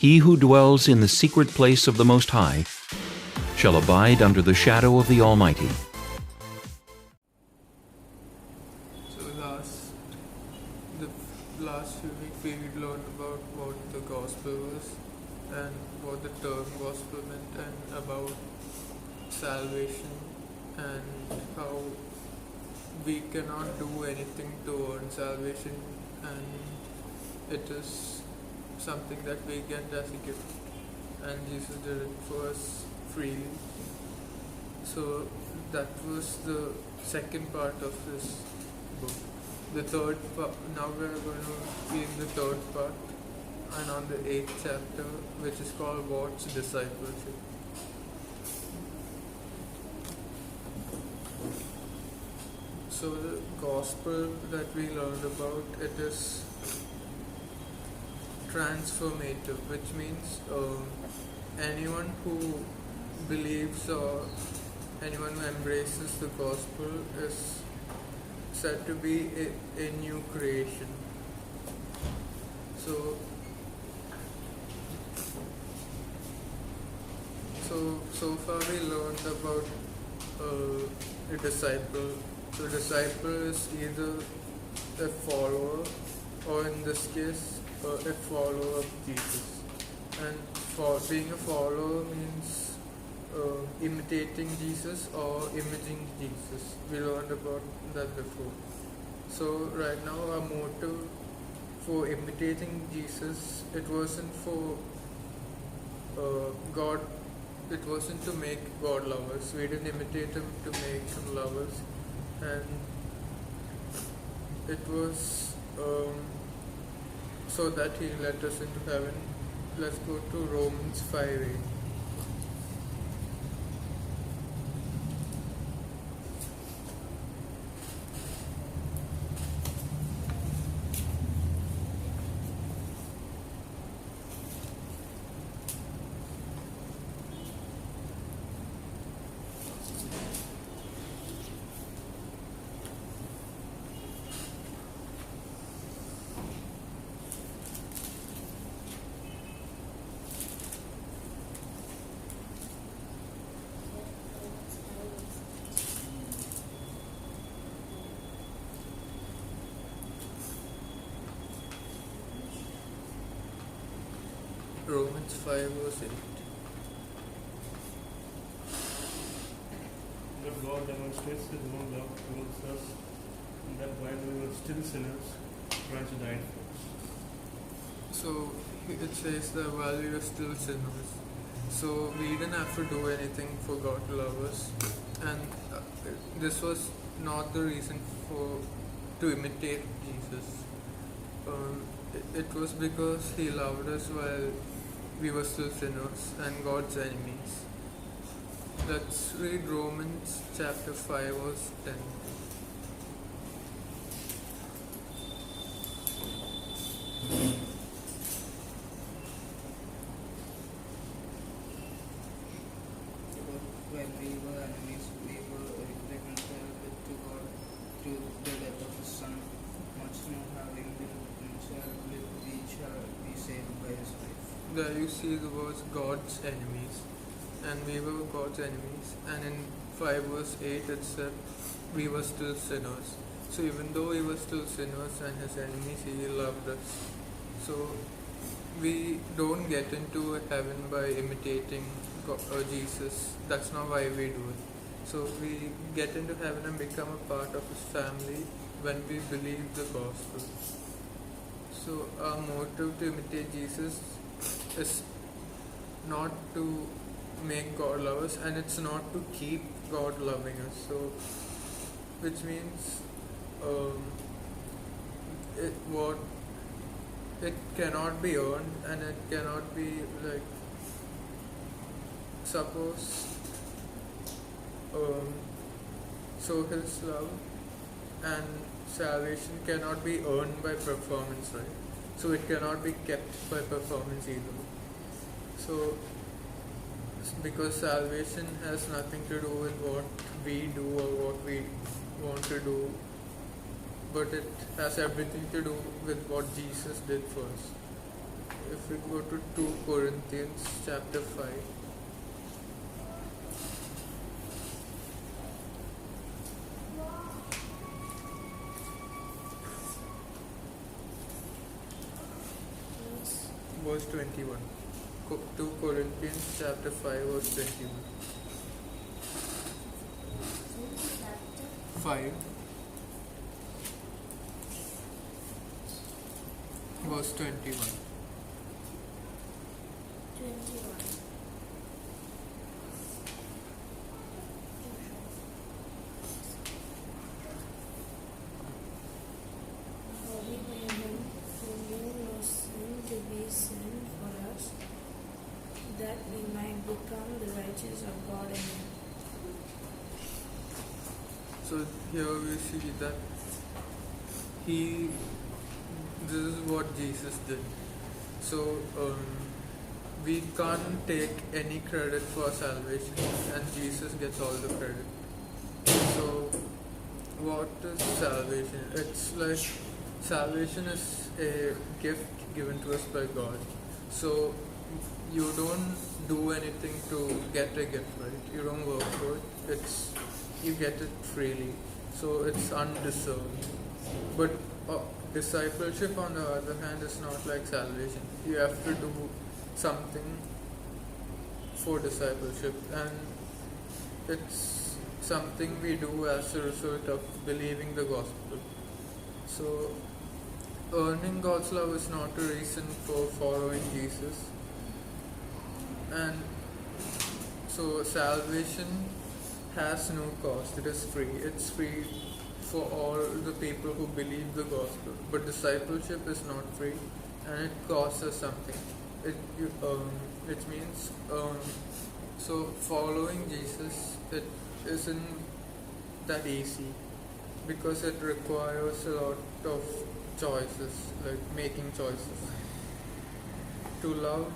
He who dwells in the secret place of the Most High shall abide under the shadow of the Almighty. So last few weeks we learned about what the gospel was and what the term gospel meant and about salvation and how we cannot do anything to earn salvation, and it is something that we get as a gift, and Jesus did it for us freely. So that was the second part of this book. The third part, now we are going to be in the third part and on the 8th chapter, which is called What's Discipleship. So the gospel that we learned about, it is transformative, which means anyone who believes or anyone who embraces the gospel is said to be a new creation. So far we learned about a disciple. So disciple is either a follower, or in this case a follower of Jesus. And for being a follower means imitating Jesus or imaging Jesus. We learned about that before. So right now our motive for imitating Jesus, it wasn't for God, it wasn't to make God lovers. We didn't imitate him to make him lovers, and it was so that he let us into heaven. Let's go to Romans 5:8. Romans 5 verse 8. But God demonstrates His own love towards us, and that while we were still sinners, Christ died for us. So it says that while we were still sinners, so we didn't have to do anything for God to love us, and this was not the reason to imitate Jesus. It was because He loved us while we were still sinners and God's enemies. Let's read Romans chapter 5 verse 10. When we were enemies, we were reconciled to God through the death of His Son. Much more, having been reconciled with, we shall be saved by His grace. There you see the words God's enemies, and we were God's enemies, and in 5 verse 8 it said we were still sinners. So even though we were still sinners and His enemies, He loved us. So we don't get into heaven by imitating Jesus. That's not why we do it. So we get into heaven and become a part of His family when we believe the gospel. So our motive to imitate Jesus is not to make God love us, and it's not to keep God loving us. So which means it cannot be earned, and it cannot be like, suppose so His love and salvation cannot be earned by performance, right? So it cannot be kept by performance either. So because salvation has nothing to do with what we do or what we want to do, but it has everything to do with what Jesus did for us. if we go to 2 Corinthians chapter 5. Verse 21. 2 Corinthians chapter 5 verse 21. 5 verse 21. 21. For we made him who knew no sin to be sin for us, that we might become the righteousness of God in him. So here we see that this is what Jesus did. So we can't take any credit for salvation, and Jesus gets all the credit. So what is salvation? It's like salvation is a gift given to us by God. So you don't do anything to get a gift, right? You don't work for it. You get it freely. So it's undeserved. But discipleship, on the other hand, is not like salvation. You have to do something for discipleship, and it's something we do as a result of believing the gospel. So earning God's love is not a reason for following Jesus. And so salvation has no cost. It is free. It's free for all the people who believe the gospel. But discipleship is not free, and it costs us something. It means so following Jesus, it isn't that easy, because it requires a lot of choices, like making choices to love,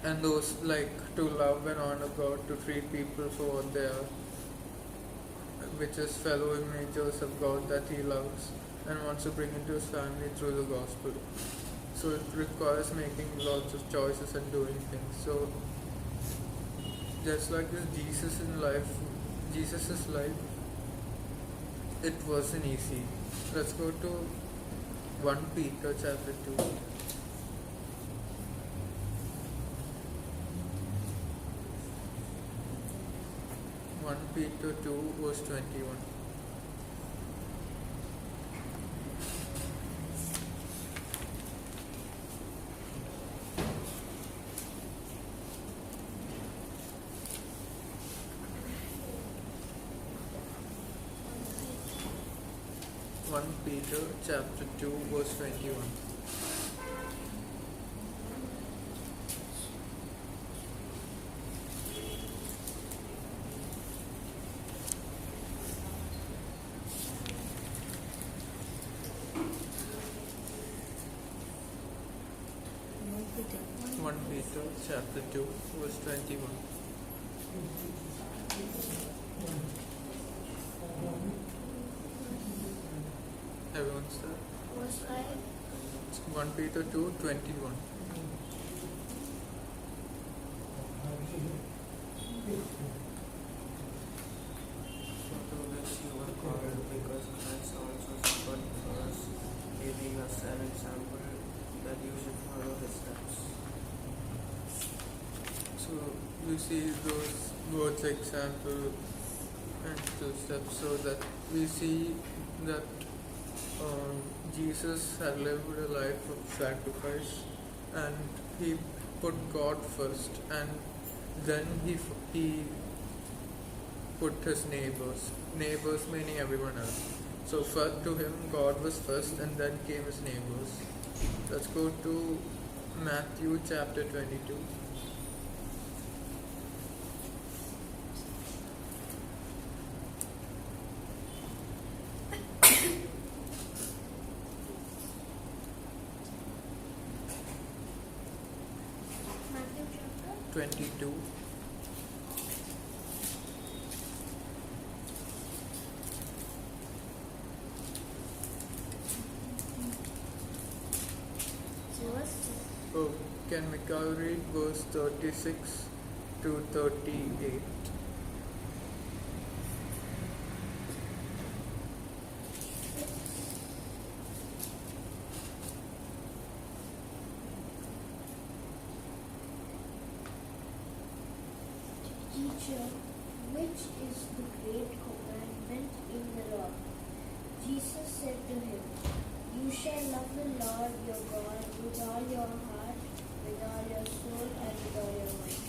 and those like to love and honor God, to treat people for what they are, which is fellow images of God that He loves and wants to bring into His family through the gospel. So it requires making lots of choices and doing things. So just like this Jesus' life, it wasn't easy. Let's go to 1 Peter chapter 2. 1 Peter 2 verse 21. Peter chapter 2 verse 21. Peter chapter 2 verse 21. Everyone's there? Verse 5. 1 Peter 2 21. To which you were called, because Christ also suffered for us, leaving us an example that you should follow his steps. So you see those words, example and 2 steps, so that we see that Jesus had lived a life of sacrifice, and he put God first, and then he put his neighbors meaning everyone else. So first to him God was first, and then came his neighbors. Let's go to Matthew chapter 22. Matthew chapter 22 verse Can Michael read verse 36 to 38? Teacher, which is the great commandment in the law? Jesus said to him, You shall love the Lord your God with all your heart, with all your soul, and with all your mind.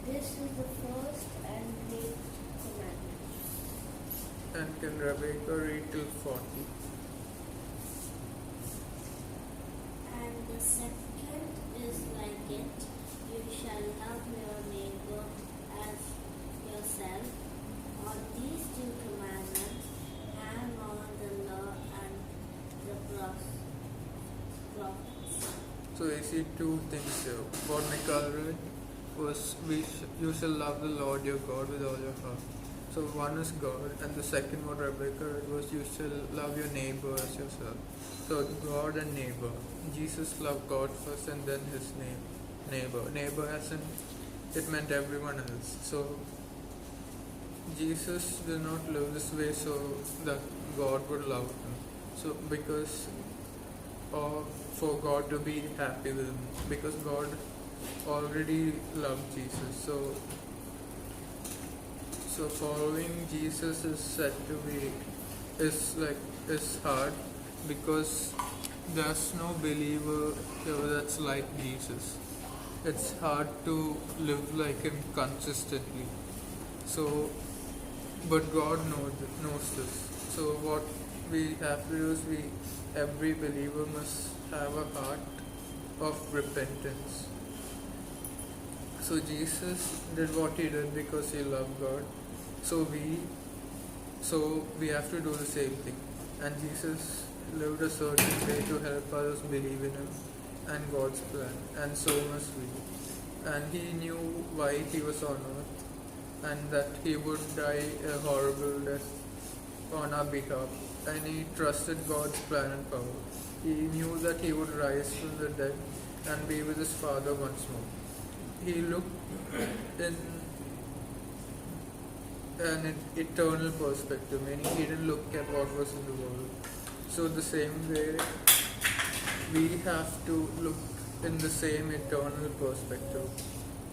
This is the first and great commandment. And can Rebecca read till 40? And the second is like it, you shall love your neighbor as yourself. On these two commandments hang on the law and the prophets. So we see two things here. What Michael read was you shall love the Lord your God with all your heart. So one is God, and the second what Rebecca read was you shall love your neighbor as yourself. So God and neighbor. Jesus loved God first and then his neighbor. Neighbor as in it meant everyone else. So Jesus did not live this way so that God would love him. So because for God to be happy with him, because God already loved Jesus. So following Jesus is said to be is hard because there's no believer here that's like Jesus. It's hard to live like him consistently. So, but God knows this. So what we have to do is every believer must have a heart of repentance. So Jesus did what he did because he loved God. So we have to do the same thing. And Jesus lived a certain way to help others believe in him and God's plan. And so must we. And he knew why he was on earth and that he would die a horrible death on our behalf. And he trusted God's plan and power. He knew that he would rise from the dead and be with his Father once more. He looked in an eternal perspective, meaning he didn't look at what was in the world. So the same way, we have to look in the same eternal perspective,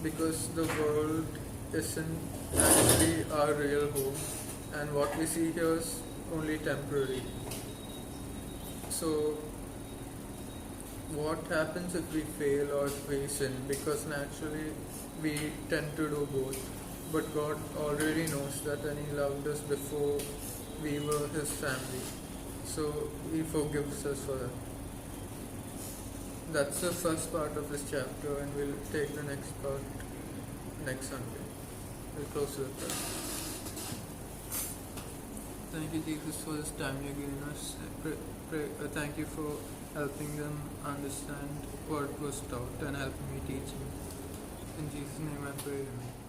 because the world isn't actually our real home, and what we see here is only temporary. So what happens if we fail or if we sin? Because naturally we tend to do both, but God already knows that, and he loved us before we were his family, so he forgives us for that. That's the first part of this chapter, and we'll take the next part next Sunday. We'll close with that. Thank you, Jesus, for this time you're giving us. Thank you for helping them understand what was taught and helping me teach them. In Jesus' name I pray, amen.